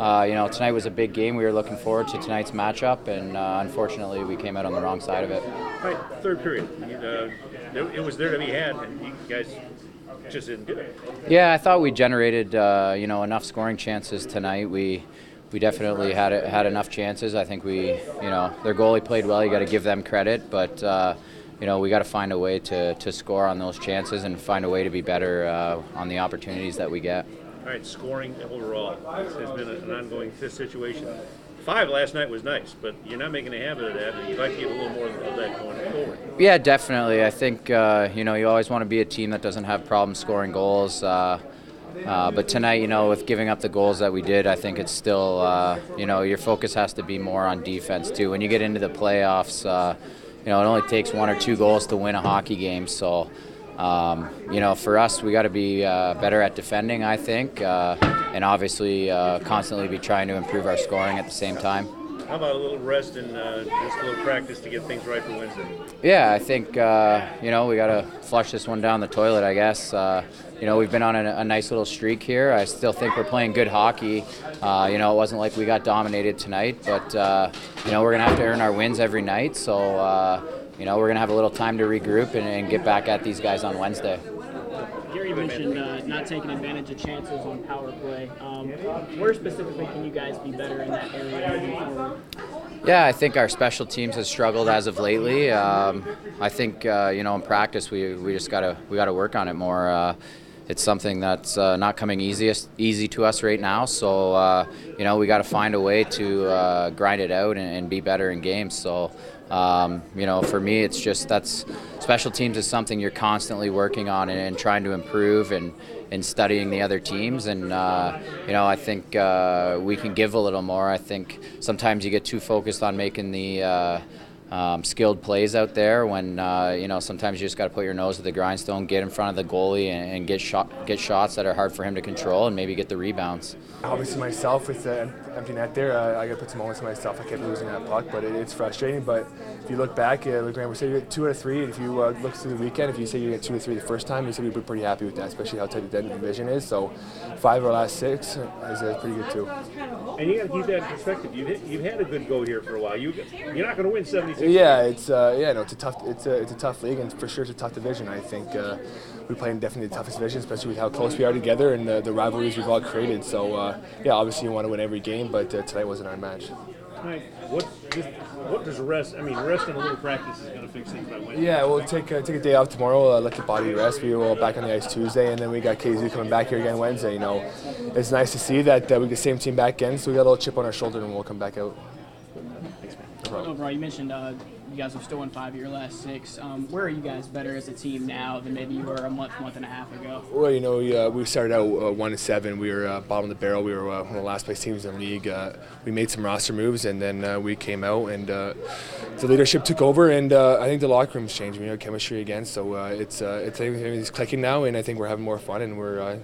Tonight was a big game. We were looking forward to tonight's matchup, and unfortunately, we came out on the wrong side of it. All right, third period. It was there to be had, and you guys just didn't do it. Yeah, I thought we generated enough scoring chances tonight. We definitely had enough chances. I think their goalie played well. You got to give them credit, but we got to find a way to score on those chances and find a way to be better on the opportunities that we get. All right, scoring overall has been an ongoing situation. 5 last night was nice, but you're not making a habit of that, and you'd like to get a little more of that going forward. Yeah, definitely. I think you always want to be a team that doesn't have problems scoring goals. But tonight, with giving up the goals that we did, I think it's still, your focus has to be more on defense too. When you get into the playoffs, it only takes 1 or 2 goals to win a hockey game. So, for us, we got to be better at defending, I think, and obviously constantly be trying to improve our scoring at the same time. How about a little rest and just a little practice to get things right for Wednesday? Yeah, I think, we got to flush this one down the toilet, I guess. We've been on a nice little streak here. I still think we're playing good hockey. It wasn't like we got dominated tonight, but, we're going to have to earn our wins every night. So, we're going to have a little time to regroup and get back at these guys on Wednesday. Gary mentioned not taking advantage of chances on power play. Where specifically can you guys be better in that area moving forward? Yeah, I think our special teams has struggled as of lately. I think in practice we just gotta work on it more. It's something that's not coming easy to us right now. So we got to find a way to grind it out and be better in games. So for me, it's just that's special teams is something you're constantly working on and trying to improve and studying the other teams. And I think we can give a little more. I think sometimes you get too focused on making the skilled plays out there when sometimes you just got to put your nose to the grindstone, get in front of the goalie, and get shots that are hard for him to control, and maybe get the rebounds. Obviously, myself with the empty net there, I got to put some moments to myself. I kept losing that puck, but it's frustrating. But if you look back, like Graham said, you get 2 out of 3. And if you look through the weekend, if you say you get 2 or 3 the first time, you said we'd be pretty happy with that, especially how tight the division is. So 5 of our last 6 is pretty good too. And you got to keep that in perspective. You've had a good go here for a while. You're not going to win 76. Yeah, it's a tough league, and for sure it's a tough division. I think we play in definitely the toughest division, especially with how close we are together and the rivalries we've all created. So obviously you want to win every game, but tonight wasn't our match. Tonight, what does rest? I mean, rest and a little practice is going to fix things by Wednesday. Yeah, we'll take a day off tomorrow, let the body rest. We will back on the ice Tuesday, and then we got KZ coming back here again Wednesday. It's nice to see that we get the same team back in, so we got a little chip on our shoulder, and we'll come back out. Thanks, man. No problem. Overall, you mentioned you guys have still won 5 of your last 6. Where are you guys better as a team now than maybe you were a month and a half ago? Well, we started out 1-7. We were bottom of the barrel. We were one of the last place teams in the league. We made some roster moves, and then we came out, and the leadership took over, and I think the locker room's changed. We have chemistry again, so everything's clicking now, and I think we're having more fun, and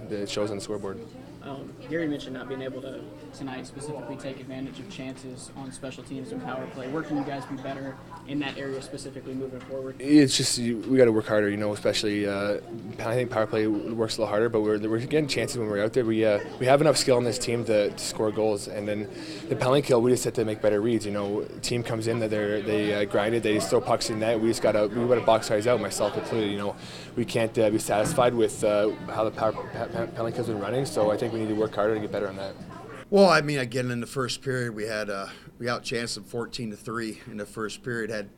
it shows on the scoreboard. Gary mentioned not being able to tonight specifically take advantage of chances on special teams and power play. Where can you guys be better in that area specifically moving forward? It's just we got to work harder, especially I think power play works a little harder, but we're getting chances when we're out there. We have enough skill on this team to score goals, and then the penalty kill, we just have to make better reads. Team comes in, that they grind it, they just throw pucks in net. We got to box guys out, myself included. We can't be satisfied with how the penalty kills been running, so I think we need to work harder to get better on that. Well, I mean, again, in the first period, we outchanced them 14-3 in the first period. Had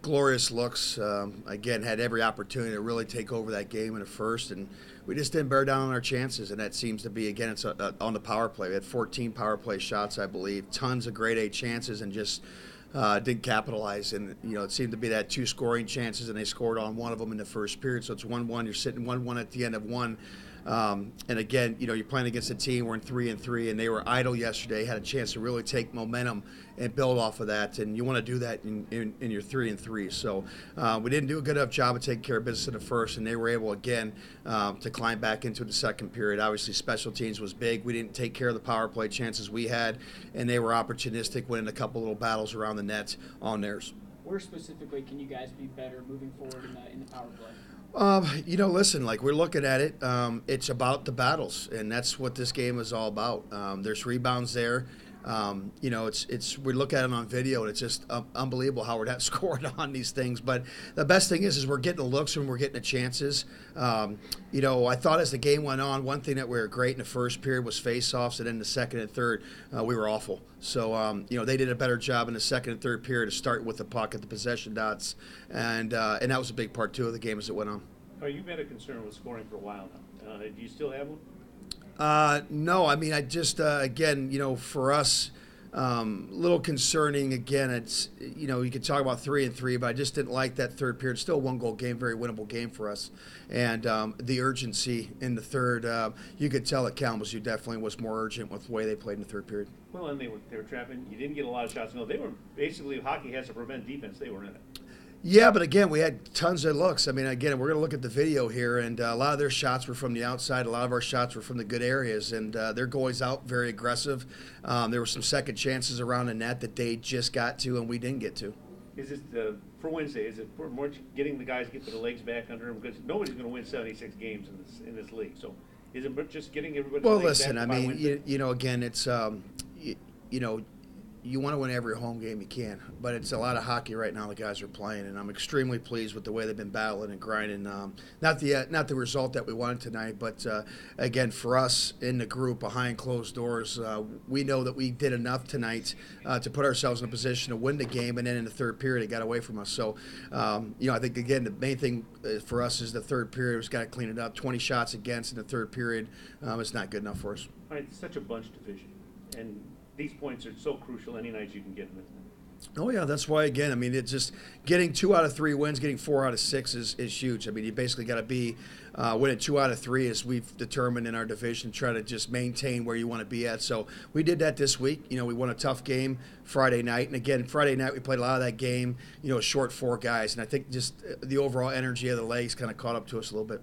glorious looks. Again, had every opportunity to really take over that game in the first, and we just didn't bear down on our chances. And that seems to be, again, it's on the power play. We had 14 power play shots, I believe, tons of grade A chances, and just didn't capitalize. And it seemed to be that 2 scoring chances, and they scored on one of them in the first period. So it's 1-1. You're sitting 1-1 at the end of one. And again, you're playing against a team. We're in 3-3, and they were idle yesterday. Had a chance to really take momentum and build off of that, and you want to do that in your 3-3. So we didn't do a good enough job of taking care of business in the first, and they were able again to climb back into the second period. Obviously, special teams was big. We didn't take care of the power play chances we had, and they were opportunistic, winning a couple little battles around the net on theirs. Where specifically can you guys be better moving forward in the power play? Listen, like we're looking at it, it's about the battles, and that's what this game is all about. There's rebounds there. It's we look at it on video, and it's just unbelievable how we're not scoring on these things. But the best thing is we're getting the looks and we're getting the chances. I thought as the game went on, one thing that we were great in the first period was face-offs, and then the second and third, we were awful. So, they did a better job in the second and third period to start with the puck at the possession dots, and that was a big part, too, of the game as it went on. Oh, you've had a concern with scoring for a while now. Do you still have one? No, I mean, I just, again, for us, little concerning. Again, it's, you could talk about 3-3, but I just didn't like that third period. Still a one-goal game, very winnable game for us. And the urgency in the third, you could tell at Kalamazoo definitely was more urgent with the way they played in the third period. Well, and they were trapping. You didn't get a lot of shots. No, they were basically, if hockey has to prevent defense, they were in it. Yeah, but again, we had tons of looks. I mean, again, we're going to look at the video here, and a lot of their shots were from the outside. A lot of our shots were from the good areas, and their goalies out very aggressive. There were some second chances around the net that they just got to, and we didn't get to. Is it for Wednesday? Is it more getting the guys to get their legs back under them? Because nobody's going to win 76 games in this league. So, is it just getting everybody? Well, legs listen, back I by mean, Wednesday? again, it's you want to win every home game you can, but it's a lot of hockey right now the guys are playing, and I'm extremely pleased with the way they've been battling and grinding. Not the result that we wanted tonight, but again, for us in the group behind closed doors, we know that we did enough tonight to put ourselves in a position to win the game, and then in the third period it got away from us. So, I think, again, the main thing for us is the third period. We've got to clean it up. 20 shots against in the third period is not good enough for us. All right, it's such a bunch division, and these points are so crucial any night you can get them. Oh, yeah, that's why, again, I mean, it's just getting 2 out of 3 wins, getting 4 out of 6 is huge. I mean, you basically got to be winning 2 out of 3 as we've determined in our division, try to just maintain where you want to be at. So we did that this week. We won a tough game Friday night. And, again, Friday night we played a lot of that game, short 4 guys. And I think just the overall energy of the legs kind of caught up to us a little bit.